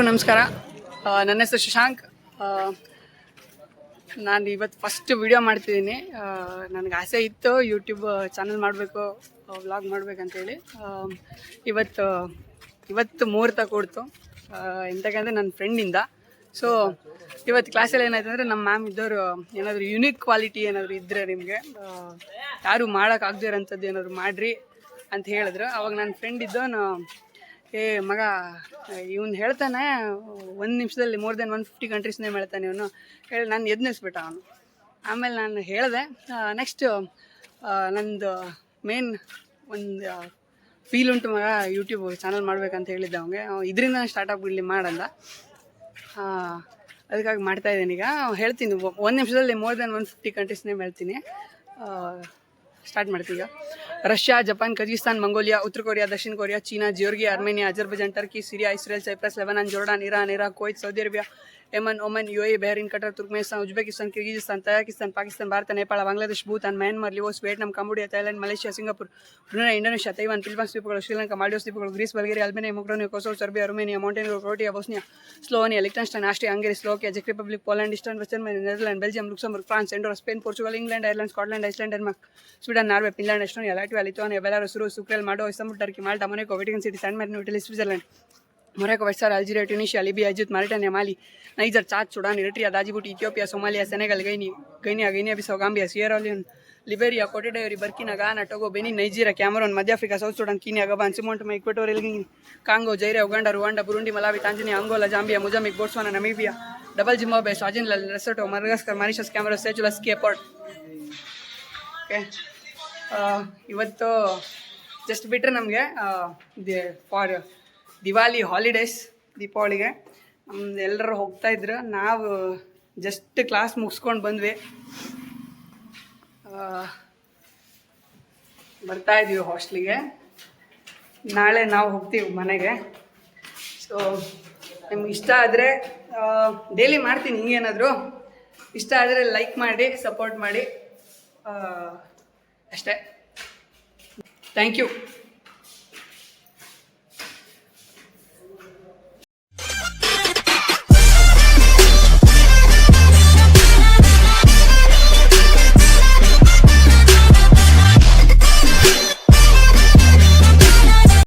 ನಮಸ್ಕಾರ. ನನ್ನ ಹೆಸರು ಶಶಾಂಕ್. ನಾನು ಇವತ್ತು ಫಸ್ಟ್ ವಿಡಿಯೋ ಮಾಡ್ತಿದ್ದೀನಿ. ನನಗೆ ಆಸೆ ಇತ್ತು ಯೂಟ್ಯೂಬ್ ಚಾನಲ್ ಮಾಡಬೇಕು, ವ್ಲಾಗ್ ಮಾಡ್ಬೇಕಂತೇಳಿ. ಇವತ್ತು ಮುಹೂರ್ತ ಕೊಡ್ತು. ಎಂತಕ್ಕಂದರೆ ನನ್ನ ಫ್ರೆಂಡಿಂದ. ಸೊ ಇವತ್ತು ಕ್ಲಾಸಲ್ಲಿ ಏನಾಯ್ತು ಅಂದರೆ, ನಮ್ಮ ಮ್ಯಾಮ್ ಇದ್ದವರು ಏನಾದರೂ ಯುನೀಕ್ ಕ್ವಾಲಿಟಿ ಏನಾದರೂ ಇದ್ದರೆ ನಿಮಗೆ ಯಾರು ಮಾಡೋಕ್ಕಾಗದೇ ಇರೋಂಥದ್ದು ಏನಾದರೂ ಮಾಡಿರಿ ಅಂತ ಹೇಳಿದ್ರು. ಅವಾಗ ನನ್ನ ಫ್ರೆಂಡ್ ಇದ್ದವನು, ಮಗ ಇವನು ಹೇಳ್ತಾನೆ 1 ನಿಮಿಷದಲ್ಲಿ ಮೋರ್ ದೆನ್ 150 ಕಂಟ್ರೀಸ್ ನೇಮ್ ಹೇಳ್ತಾನೆ ಇವನು ಹೇಳಿ ನಾನು ಎದ್ನಿಸ್ಬಿಟ್ಟ ಅವನು. ಆಮೇಲೆ ನಾನು ಹೇಳಿದೆ, ನೆಕ್ಸ್ಟ್ ನಂದು ಮೇನ್ ಒಂದು ಫೀಲ್ ಉಂಟು ಮಗ, ಯೂಟ್ಯೂಬ್ ಚಾನಲ್ ಮಾಡ್ಬೇಕಂತ ಹೇಳಿದ್ದೆ ಅವನಿಗೆ. ಇದರಿಂದ ಸ್ಟಾರ್ಟ್ ಆಗಿಬಿಡಲಿ ಮಾಡಂದ. ಅದಕ್ಕಾಗಿ ಮಾಡ್ತಾಯಿದ್ದೀನಿ. ಈಗ ಹೇಳ್ತೀನಿ 1 ನಿಮಿಷದಲ್ಲಿ ಮೋರ್ ದೆನ್ 150 ಕಂಟ್ರೀಸ್ ನೇಮ್ ಹೇಳ್ತೀನಿ. ಸ್ಟಾರ್ಟ್ ಮಾಡ್ತೀವಿ. ಈಗ ರಷ್ಯಾ, ಜಪಾನ್, ಕಜಕಿಸ್ತಾನ್, ಮಂಗೋಲಿಯಾ, ಉತ್ತರ ಕೊರಿಯಾ, ದಕ್ಷಿಣ Korea, China, Georgia, Armenia, Azerbaijan, Turkey, Syria, Israel, Cyprus, Lebanon, Jordan, Iran, Iraq, Kuwait, Saudi Arabia, Yemen, Oman, UAE, Bahrain, Qatar, Turkmenistan, Uzbekistan, Kyrgyzstan, Tajikistan, Pakistan, Bharat, Nepal, Bangladesh, Bhutan, Myanmar, Laos, Vietnam, Cambodia, Thailand, Malaysia, Singapore, Brunei, Indonesia, Taiwan, Philippines ದ್ವೀಪಗಳು, ಶ್ರೀಲಂಕಾ, ಮಾಲ್ಡೀವ್ಸ್ ದ್ವೀಪಗಳು, Greece, Bulgaria, Albania, Macedonia, ಕೊಸೋವೊ, Serbia, Romania, Montenegro, Croatia, Bosnia, Slovenia, Liechtenstein, Austria, Hungary, Slovakia, ಚೆಕ್ Republic, Poland, eastern western Netherland, Belgium, Luxembourg, France, Andorra, Spain, Portugal, England, Ireland, Scotland, Iceland, Denmark, Sweden, Norway, Finland, Estonia, Latvia, Lithuania, Belarus, ರೂಸ್, Ukraine, Moldova, Istanbul, Turkey, Malta, Monaco, Vatican City, San Marino, Italy, Switzerland, Morocco, West Sahara, Algeria, Tunisia, Libya, Egypt, Mauritania, Mali, Niger, Chad, Sudan, Eritrea, Djibouti, Ethiopia, Somalia, Senegal, Guinea Bissau, Gambia, Sierra Leone, Liberia, ಕೊಟೆಡೈವರಿ, Burkina, Ghana, Togo, Benin, Nigeria, Cameroon, ಮಧ್ಯ Africa, South Sudan, Kenya, Gabon, ಸಿಮೋಂಟಮಾ, Equatorial Guinea, Congo, Zaire, Uganda, Rwanda, Burundi, Malawi, Tanzania, Angola, Zambia, Mozambique, Botswana, Namibia, double Zimbabwe, Swaziland, Lesotho, Madagascar, Mauritius, Cameroon, Seychelles, Cape Verde. Okay, ಇವತ್ತು just ಬಿಟ್ಟರೆ ನಮಗೆ for Diwali holidays, ದೀಪಾವಳಿಗೆ ಎಲ್ಲರೂ ಹೋಗ್ತಾಯಿದ್ರು. ನಾವು just class ಮುಗಿಸ್ಕೊಂಡು ಬಂದ್ವಿ, ಬರ್ತಾಯಿದ್ದೀವಿ ಹಾಸ್ಟ್ಲಿಗೆ. ನಾಳೆ ನಾವು ಹೋಗ್ತೀವಿ ಮನೆಗೆ. ಸೊ ನಿಮ್ಗೆ ಇಷ್ಟ ಆದರೆ ಡೈಲಿ ಮಾಡ್ತೀನಿ ಹಿಂಗೇನಾದರೂ. ಇಷ್ಟ ಆದರೆ ಲೈಕ್ ಮಾಡಿ, ಸಪೋರ್ಟ್ ಮಾಡಿ, ಅಷ್ಟೇ. Thank you.